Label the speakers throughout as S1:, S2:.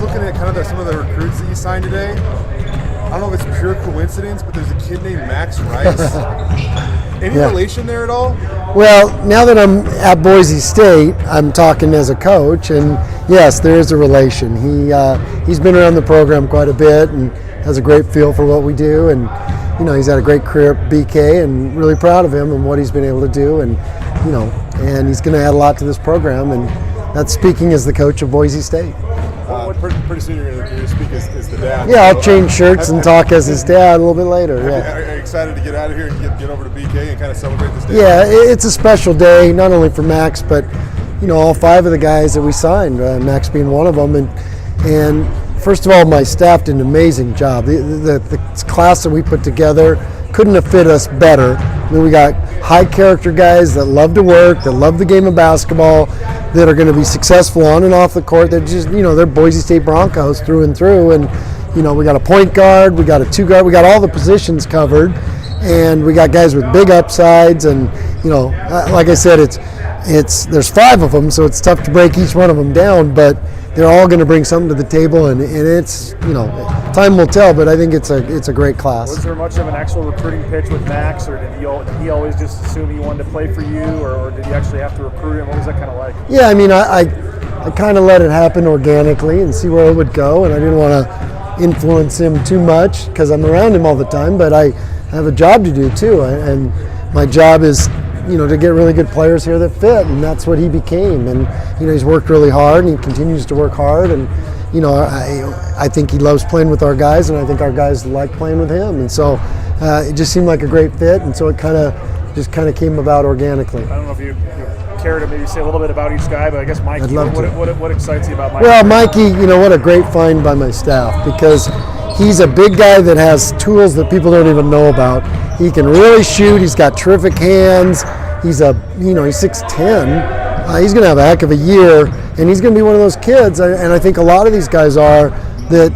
S1: looking at kind of some of the recruits that you signed today. I don't know if it's pure coincidence, but there's a kid named Max Rice. Any relation there at all?
S2: Well, now that I'm at Boise State, I'm talking as a coach, and yes, there is a relation. He's been around the program quite a bit and has a great feel for what we do, and he's had a great career at BK, and really proud of him and what he's been able to do, and and he's going to add a lot to this program, and that's speaking as the coach of Boise State.
S1: Pretty soon you're going to speak as the dad.
S2: Yeah, I'll change shirts and talk as his dad a little bit later.
S1: Are you excited to get out of here and get over to BK and kind of celebrate this day?
S2: Yeah, it's a special day, not only for Max, but all 5 of the guys that we signed, Max being one of them. And first of all, my staff did an amazing job. The class that we put together couldn't have fit us better. I mean, we got high character guys that love to work, that love the game of basketball, that are going to be successful on and off the court. They're just, they're Boise State Broncos through and through. And, we got a point guard, we got a 2 guard, we got all the positions covered, and we got guys with big upsides. And, like I said, there's 5 of them, so it's tough to break each one of them down, but they're all going to bring something to the table, and it's, time will tell, but I think it's a great class.
S3: Was there much of an actual recruiting pitch with Max, or did he always just assume he wanted to play for you, or did you actually have to recruit him? What was that kind of like?
S2: Yeah, I mean, I kind of let it happen organically and see where it would go, and I didn't want to influence him too much because I'm around him all the time, but I have a job to do too, and my job is to get really good players here that fit, and that's what he became. And he's worked really hard, and he continues to work hard, and I think he loves playing with our guys, and I think our guys like playing with him, and so it just seemed like a great fit, and so it kind of came about organically.
S3: I don't know if you care to maybe say a little bit about each guy, but I guess Mikey,
S2: I'd love to.
S3: What excites you about Mikey?
S2: Well, Mikey, what a great find by my staff, because he's a big guy that has tools that people don't even know about. He can really shoot. He's got terrific hands. He's 6'10". He's going to have a heck of a year, and he's going to be one of those kids, and I think a lot of these guys are, that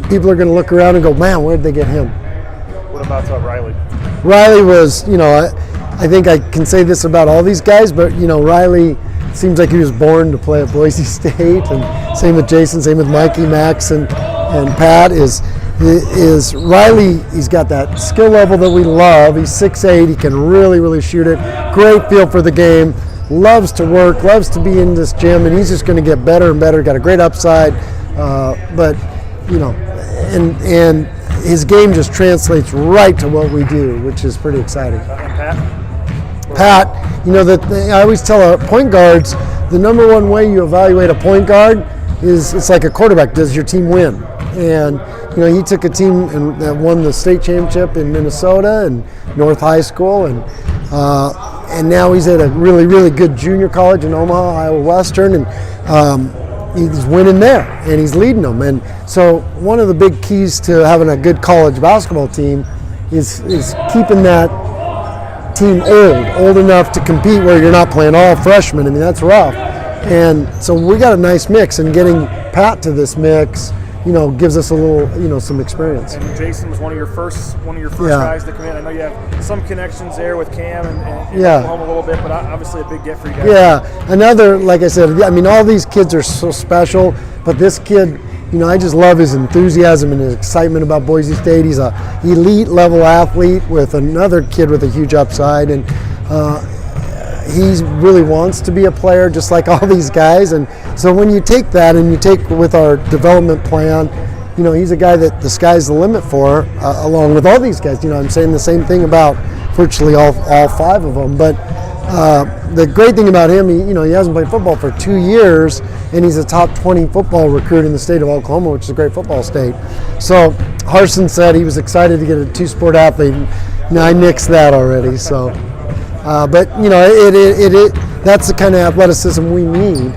S2: people are going to look around and go, man, where did they get him?
S3: What about Riley?
S2: Riley was, I think I can say this about all these guys, but, Riley seems like he was born to play at Boise State, and same with Jason, same with Mikey, Max, and Pat is Riley. He's got that skill level that we love. He's 6'8", he can really, really shoot it. Great feel for the game, loves to work, loves to be in this gym, and he's just going to get better and better. Got a great upside, but and his game just translates right to what we do, which is pretty exciting. Pat, I always tell our point guards, the number one way you evaluate a point guard is it's like a quarterback. Does your team win? And he took a team that won the state championship in Minnesota and North High School, and now he's at a really, really good junior college in Omaha, Iowa Western, and he's winning there, and he's leading them. And so one of the big keys to having a good college basketball team is keeping that team old enough to compete where you're not playing all freshmen. I mean, that's rough. And so we got a nice mix, and getting Pat to this mix gives us a little, some experience.
S3: And Jason was one of your first guys to come in. I know you have some connections there with Cam and Oklahoma a little bit, but obviously a big get for you guys.
S2: Yeah, another, like I said, I mean, all these kids are so special, but this kid, I just love his enthusiasm and his excitement about Boise State. He's an elite level athlete with another kid with a huge upside, and he really wants to be a player just like all these guys. And so when you take that and you take with our development plan, he's a guy that the sky's the limit for, along with all these guys. I'm saying the same thing about virtually all 5 of them. But the great thing about him, he hasn't played football for 2 years, and he's a top 20 football recruit in the state of Oklahoma, which is a great football state. So Harson said he was excited to get a 2-sport athlete. I nixed that already. So. But that's the kind of athleticism we need,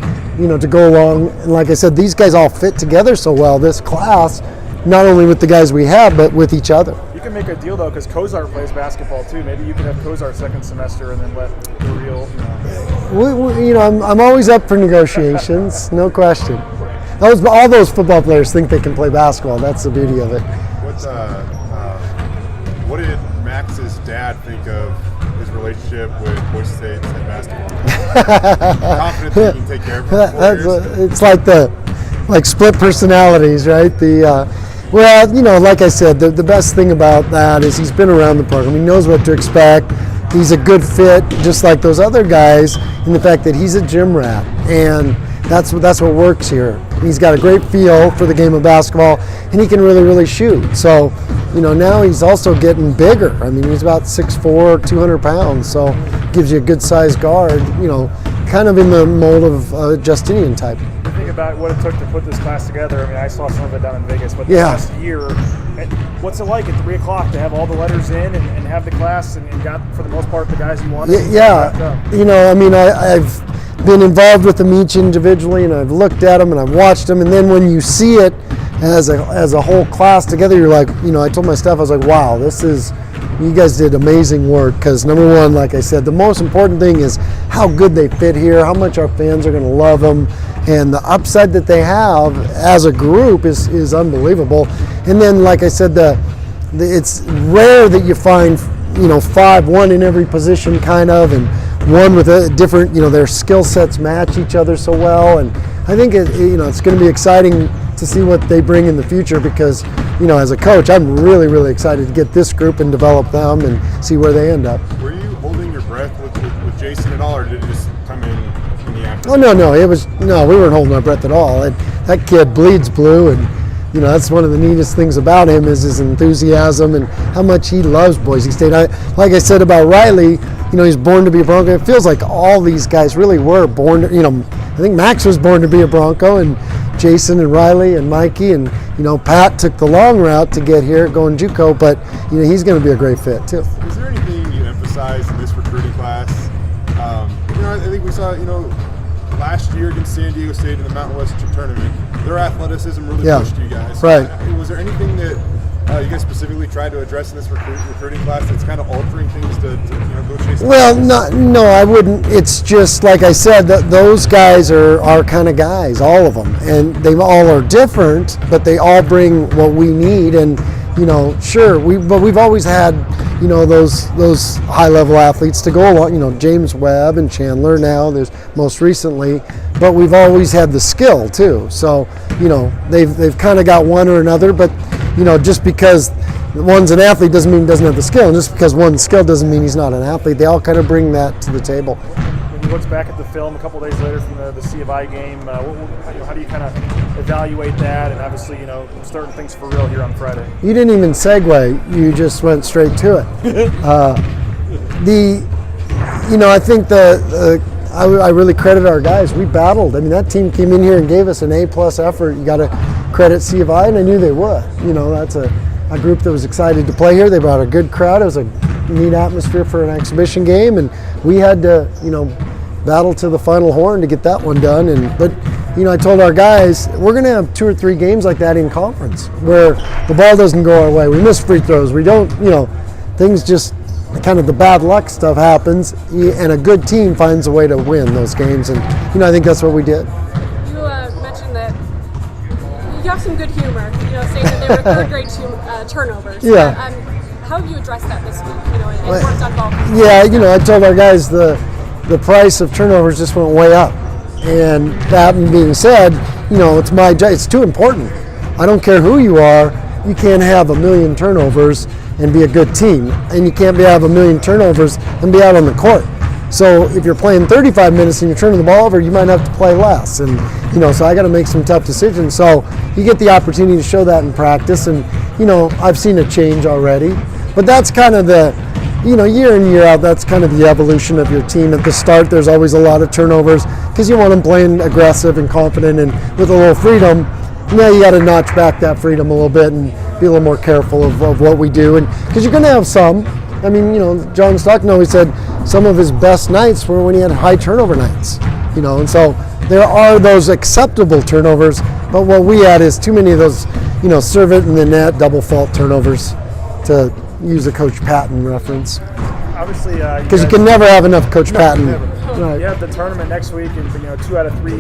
S2: to go along. And like I said, these guys all fit together so well. This class, not only with the guys we have, but with each other.
S3: You can make a deal though, because Kozar plays basketball too. Maybe you can have Kozar second semester and then let the real.
S2: I'm always up for negotiations, no question. All those football players think they can play basketball. That's the beauty of it.
S1: What did Max's dad think of his relationship with Boise State and basketball? Confident that he can take care of him.
S2: It's like the like split personalities, right? Well, you know, like I said, the best thing about that is he's been around the program. He knows what to expect. He's a good fit, just like those other guys, in the fact that he's a gym rat, and that's what works here. He's got a great feel for the game of basketball, and he can really shoot. So, you know, now he's also getting bigger. I mean, he's about 6'4", 200 pounds, so gives you a good-sized guard, you know, kind of in the mold of Justinian type.
S3: Think about what it took to put this class together. I mean, I saw some of it down in Vegas, but the
S2: Yeah.
S3: last year, what's it like at 3 o'clock to have all the letters in and have the class and got, for the most part, the guys you wanted?
S2: Yeah, you know, I mean, I've been involved with them each individually, and I've looked at them and I've watched them, and then when you see it as a whole class together, you're like, you know, I told my staff, I was like, wow, you guys did amazing work, because number one, like I said, the most important thing is how good they fit here, how much our fans are going to love them, and the upside that they have as a group is unbelievable. And then, like I said, it's rare that you find, you know, one in every position kind of, and one with a different, you know, their skill sets match each other so well. And I think you know, it's going to be exciting to see what they bring in the future, because, you know, as a coach, I'm really excited to get this group and develop them and see where they end up.
S1: Were you holding your breath with Jason at all, or did it just come in the afternoon?
S2: Oh no, we weren't holding our breath at all. That kid bleeds blue, and you know, that's one of the neatest things about him is his enthusiasm and how much he loves Boise State. Like I said about Riley, you know, he's born to be a Bronco. It feels like all these guys really were born to, you know, I think Max was born to be a Bronco, and Jason and Riley and Mikey, and, you know, Pat took the long route to get here going JUCO, but, you know, he's going to be a great fit too.
S1: Is there anything you emphasize in this recruiting class? You know, I think we saw, you know, last year against San Diego State in the Mountain West tournament, their athleticism really pushed you guys.
S2: Right.
S1: Was there anything that you guys specifically tried to address in this recruiting class that's kind of altering things to you know, go chase?
S2: Well, no, I wouldn't. It's just like I said, those guys are our kind of guys, all of them, and they all are different, but they all bring what we need. And you know, sure, but we've always had, you know, those high-level athletes to go along. You know, James Webb and Chandler now. There's most recently, but we've always had the skill too. So you know, they've kind of got one or another, but you know, just because one's an athlete doesn't mean he doesn't have the skill, and just because one's skill doesn't mean he's not an athlete. They all kind of bring that to the table.
S3: When you look back at the film a couple days later from the C of I game, how do you kind of evaluate that? And obviously, you know, starting things for real here on Friday.
S2: You didn't even segue. You just went straight to it. You know, I think I really credit our guys. We battled. I mean, that team came in here and gave us an A+ effort. You got to credit C of I, and I knew they would. You know, that's a group that was excited to play here. They brought a good crowd. It was a neat atmosphere for an exhibition game, and we had to, you know, battle to the final horn to get that one done. But you know, I told our guys, we're going to have 2 or 3 games like that in conference where the ball doesn't go our way. We miss free throws. We don't, you know, things just kind of the bad luck stuff happens, and a good team finds a way to win those games. And you know, I think that's what we did.
S4: You mentioned that you have some good humor, you know, saying that they were third-grade turnovers.
S2: Yeah.
S4: How have you addressed that this week, you know, and worked on ball control?
S2: Yeah, you know, I told our guys the price of turnovers just went way up. And that being said, you know, it's my job. It's too important. I don't care who you are. You can't have 1 million turnovers and be a good team, and you can't have 1 million turnovers and be out on the court. So if you're playing 35 minutes and you're turning the ball over, you might have to play less. And you know, so I got to make some tough decisions. So you get the opportunity to show that in practice, and you know, I've seen a change already. But that's kind of the, you know, year in, year out, that's kind of the evolution of your team. At the start, there's always a lot of turnovers because you want them playing aggressive and confident and with a little freedom. Now you got to notch back that freedom a little bit and be a little more careful of what we do. And because you're going to have some. I mean, you know, John Stockton always said some of his best nights were when he had high turnover nights. You know, and so there are those acceptable turnovers, but what we had is too many of those, you know, serve it in the net, double fault turnovers, to use a Coach Patton reference.
S3: Obviously,
S2: because you can never have enough Coach Patton.
S3: Right. You have the tournament next week, and you know, 2 out of 3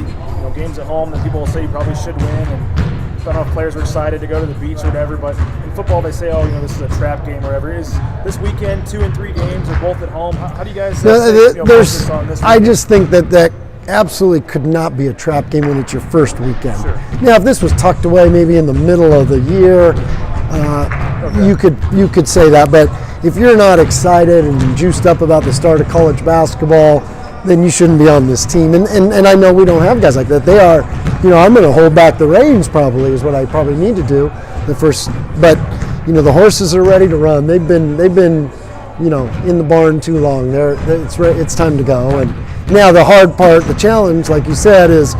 S3: games at home that people will say you probably should win. And I don't know if players are excited to go to the beach or whatever, but in football they say, oh, you know, this is a trap game or whatever. Is this weekend 2 and 3 games are both at home? How do you guys focus on this weekend?
S2: I just think that absolutely could not be a trap game when it's your first weekend. Now, if this was tucked away maybe in the middle of the year, you could say that. But if you're not excited and juiced up about the start of college basketball, then you shouldn't be on this team. And I know we don't have guys like that. They are, I'm going to hold back the reins probably is what I probably need to do but the horses are ready to run. They've been in the barn too long. It's time to go. And now the hard part, the challenge, like you said, is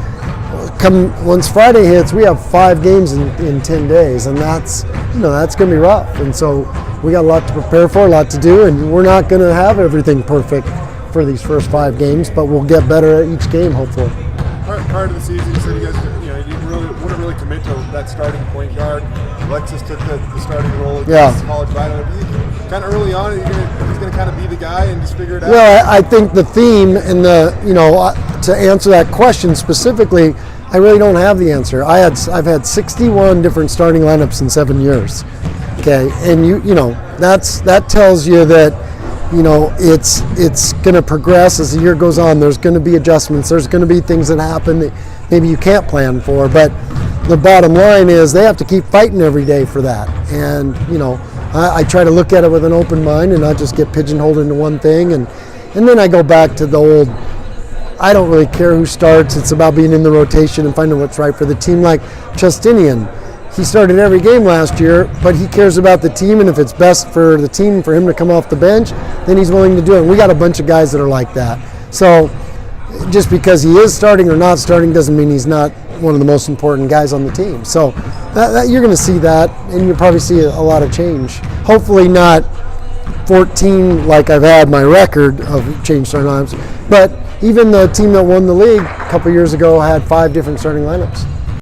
S2: once Friday hits, we have 5 games in 10 days, and that's going to be rough. And so we got a lot to prepare for, a lot to do, and we're not going to have everything perfect for these first 5 games, but we'll get better at each game, hopefully.
S1: Prior to the season, you said you guys wouldn't really commit to that starting point guard. Alexis took the starting role against college battle. Kind of early on, he's going to kind of be the guy and just figure it out.
S2: Well, I think the theme and to answer that question specifically, I really don't have the answer. I've had 61 different starting lineups in 7 years. Okay, and that tells you that it's going to progress as the year goes on. There's going to be adjustments. There's going to be things that happen that maybe you can't plan for. But the bottom line is they have to keep fighting every day for that. And I try to look at it with an open mind and not just get pigeonholed into one thing. And then I go back to the old, I don't really care who starts. It's about being in the rotation and finding what's right for the team. Like Justinian, he started every game last year, but he cares about the team, and if it's best for the team for him to come off the bench, then he's willing to do it. And we got a bunch of guys that are like that. So just because he is starting or not starting doesn't mean he's not one of the most important guys on the team. So that you're going to see that, and you'll probably see a lot of change. Hopefully not 14 like I've had my record of change starting lineups, but even the team that won the league a couple years ago had 5 different starting lineups.